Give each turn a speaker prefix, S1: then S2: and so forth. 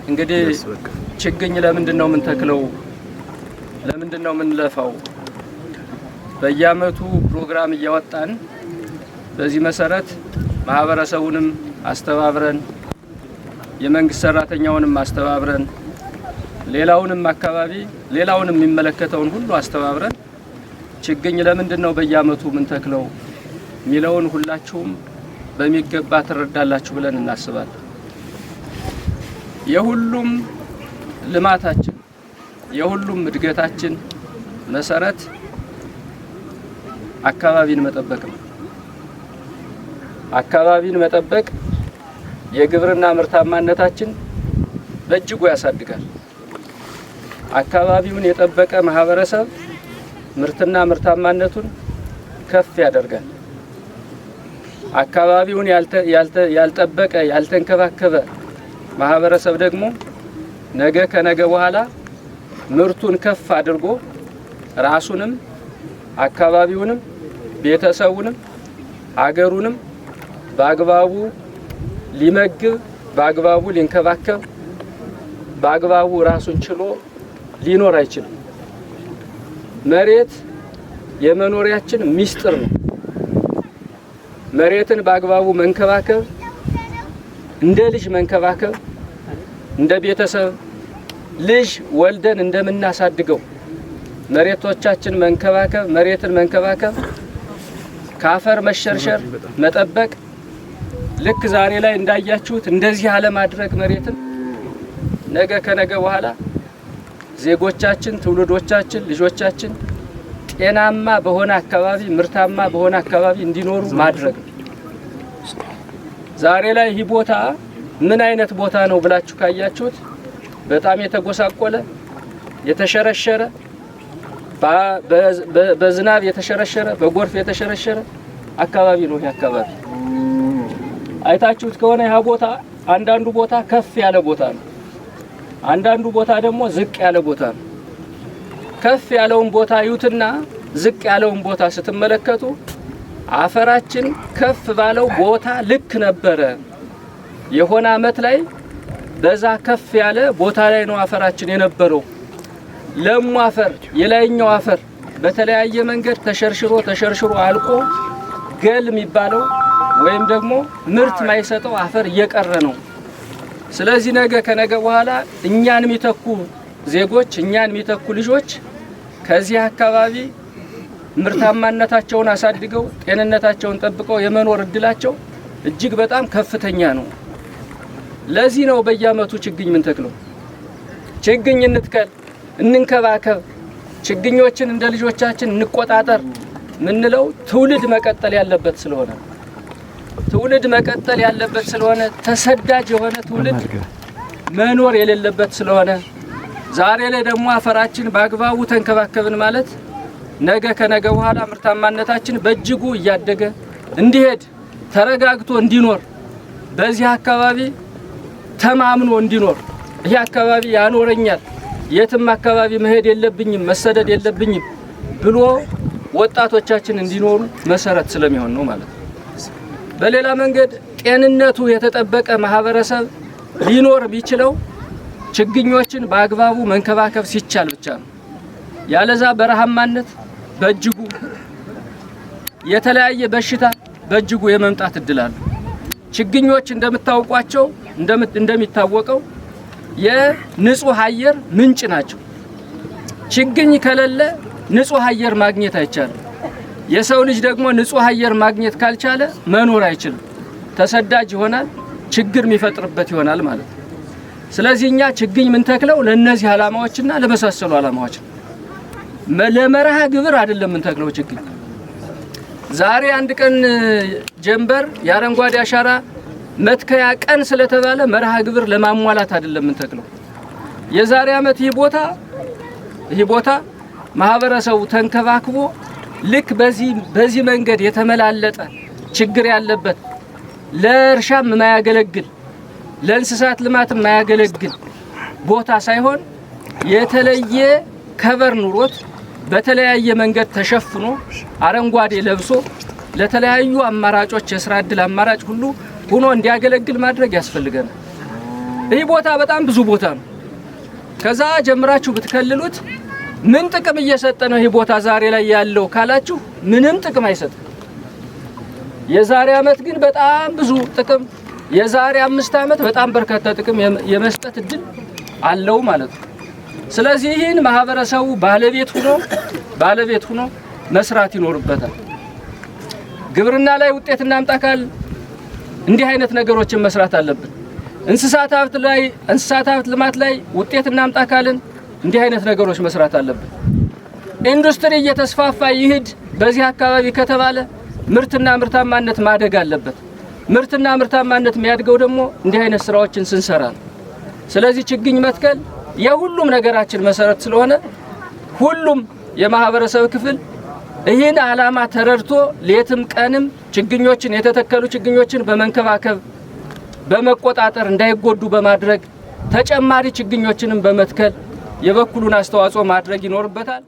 S1: እንግዲህ ችግኝ ለምንድነው ምን ተክለው ለምንድነው ምን ለፋው በየአመቱ ፕሮግራም እያወጣን በዚህ መሰረት ማህበረሰቡንም አስተባብረን የመንግስት ሰራተኛውንም አስተባብረን ሌላውንም አካባቢ ሌላውንም የሚመለከተውን ሁሉ አስተባብረን ችግኝ ለምንድነው በየአመቱ ምን ተክለው ሚለውን ሁላችሁም በሚገባ ተረዳላችሁ ብለን እናስባለን። የሁሉም ልማታችን የሁሉም እድገታችን መሰረት አካባቢን መጠበቅ ነው። አካባቢን መጠበቅ የግብርና ምርታማነታችን በእጅጉ ያሳድጋል። አካባቢውን የጠበቀ ማህበረሰብ ምርትና ምርታማነቱን ከፍ ያደርጋል። አካባቢውን ያልጠበቀ ያልተንከባከበ ማህበረሰብ ደግሞ ነገ ከነገ በኋላ ምርቱን ከፍ አድርጎ ራሱንም አካባቢውንም ቤተሰቡንም ሀገሩንም በአግባቡ ሊመግብ በአግባቡ ሊንከባከብ በአግባቡ ራሱን ችሎ ሊኖር አይችልም። መሬት የመኖሪያችን ሚስጥር ነው። መሬትን በአግባቡ መንከባከብ እንደ ልጅ መንከባከብ እንደ ቤተሰብ ልጅ ወልደን እንደምናሳድገው መሬቶቻችን መንከባከብ መሬትን መንከባከብ ካፈር መሸርሸር መጠበቅ ልክ ዛሬ ላይ እንዳያችሁት እንደዚህ ያለ ማድረግ መሬትን ነገ ከነገ በኋላ ዜጎቻችን ትውልዶቻችን ልጆቻችን ጤናማ በሆነ አካባቢ ምርታማ በሆነ አካባቢ እንዲኖሩ ማድረግ ነው። ዛሬ ላይ ይህ ቦታ ምን አይነት ቦታ ነው ብላችሁ ካያችሁት በጣም የተጎሳቆለ የተሸረሸረ በዝናብ የተሸረሸረ በጎርፍ የተሸረሸረ አካባቢ ነው። ይህ አካባቢ አይታችሁት ከሆነ ይህ ቦታ አንዳንዱ ቦታ ከፍ ያለ ቦታ ነው፣ አንዳንዱ ቦታ ደግሞ ዝቅ ያለ ቦታ ነው። ከፍ ያለውን ቦታ ይዩትና ዝቅ ያለውን ቦታ ስትመለከቱ አፈራችን ከፍ ባለው ቦታ ልክ ነበረ። የሆነ አመት ላይ በዛ ከፍ ያለ ቦታ ላይ ነው አፈራችን የነበረው። ለሙ አፈር የላይኛው አፈር በተለያየ መንገድ ተሸርሽሮ አልቆ ገል የሚባለው ወይም ደግሞ ምርት ማይሰጠው አፈር እየቀረ ነው። ስለዚህ ነገ ከነገ በኋላ እኛን የሚተኩ ዜጎች እኛን የሚተኩ ልጆች ከዚህ አካባቢ ምርታማነታቸውን አሳድገው ጤንነታቸውን ጠብቀው የመኖር እድላቸው እጅግ በጣም ከፍተኛ ነው። ለዚህ ነው በየአመቱ ችግኝ ምን ተክለው ችግኝ እንትከል እንንከባከብ ችግኞችን እንደ ልጆቻችን እንቆጣጠር ምንለው ትውልድ መቀጠል ያለበት ስለሆነ ትውልድ መቀጠል ያለበት ስለሆነ ተሰዳጅ የሆነ ትውልድ መኖር የሌለበት ስለሆነ ዛሬ ላይ ደግሞ አፈራችን በአግባቡ ተንከባከብን ማለት ነገ ከነገ በኋላ ምርታማነታችን በእጅጉ እያደገ እንዲሄድ ተረጋግቶ እንዲኖር በዚህ አካባቢ ተማምኖ እንዲኖር ይህ አካባቢ ያኖረኛል የትም አካባቢ መሄድ የለብኝም መሰደድ የለብኝም ብሎ ወጣቶቻችን እንዲኖሩ መሰረት ስለሚሆን ነው ማለት ነው። በሌላ መንገድ ጤንነቱ የተጠበቀ ማህበረሰብ ሊኖር ቢችለው ችግኞችን በአግባቡ መንከባከብ ሲቻል ብቻ ነው። ያለዛ በረሃማነት በእጅጉ የተለያየ በሽታ በእጅጉ የመምጣት እድል አለ። ችግኞች እንደምታውቋቸው እንደሚታወቀው የንጹህ አየር ምንጭ ናቸው። ችግኝ ከሌለ ንጹህ አየር ማግኘት አይቻልም። የሰው ልጅ ደግሞ ንጹህ አየር ማግኘት ካልቻለ መኖር አይችልም። ተሰዳጅ ይሆናል፣ ችግር የሚፈጥርበት ይሆናል ማለት ነው። ስለዚህ እኛ ችግኝ ምን ተክለው ለነዚህ አላማዎችና ለመሳሰሉ አላማዎች ነው። ለመርሃ ግብር አይደለም ምን ተክለው ችግኝ ዛሬ አንድ ቀን ጀንበር የአረንጓዴ አሻራ መትከያ ቀን ስለተባለ መርሃ ግብር ለማሟላት አይደለም ምን ተክለው የዛሬ አመት ይህ ቦታ ማህበረሰቡ ተንከባክቦ ልክ በዚህ መንገድ የተመላለጠ ችግር ያለበት ለእርሻም የማያገለግል ለእንስሳት ልማት የማያገለግል ቦታ ሳይሆን የተለየ ከበር ኑሮት በተለያየ መንገድ ተሸፍኖ አረንጓዴ ለብሶ ለተለያዩ አማራጮች የስራ እድል አማራጭ ሁሉ ሆኖ እንዲያገለግል ማድረግ ያስፈልገናል። ይህ ቦታ በጣም ብዙ ቦታ ነው። ከዛ ጀምራችሁ ብትከልሉት ምን ጥቅም እየሰጠ ነው ይህ ቦታ ዛሬ ላይ ያለው ካላችሁ ምንም ጥቅም አይሰጥም። የዛሬ ዓመት ግን በጣም ብዙ ጥቅም፣ የዛሬ 5 ዓመት በጣም በርካታ ጥቅም የመስጠት እድል አለው ማለት ነው። ስለዚህ ይህን ማህበረሰቡ ባለቤት ሆኖ መስራት ይኖርበታል። ግብርና ላይ ውጤት እናምጣ ካል እንዲህ አይነት ነገሮችን መስራት አለብን። እንስሳት ሀብት ልማት ላይ ውጤት እናምጣ ካልን እንዲህ አይነት ነገሮች መስራት አለብን። ኢንዱስትሪ እየተስፋፋ ይሄድ በዚህ አካባቢ ከተባለ ምርትና ምርታማነት ማደግ አለበት። ምርትና ምርታማነት የሚያድገው ደግሞ እንዲህ አይነት ስራዎችን ስንሰራ ነው። ስለዚህ ችግኝ መትከል የሁሉም ነገራችን መሰረት ስለሆነ ሁሉም የማህበረሰብ ክፍል ይህን ዓላማ ተረድቶ ሌትም ቀንም የተተከሉ ችግኞችን በመንከባከብ በመቆጣጠር እንዳይጎዱ በማድረግ ተጨማሪ ችግኞችንም በመትከል የበኩሉን አስተዋጽኦ ማድረግ ይኖርበታል።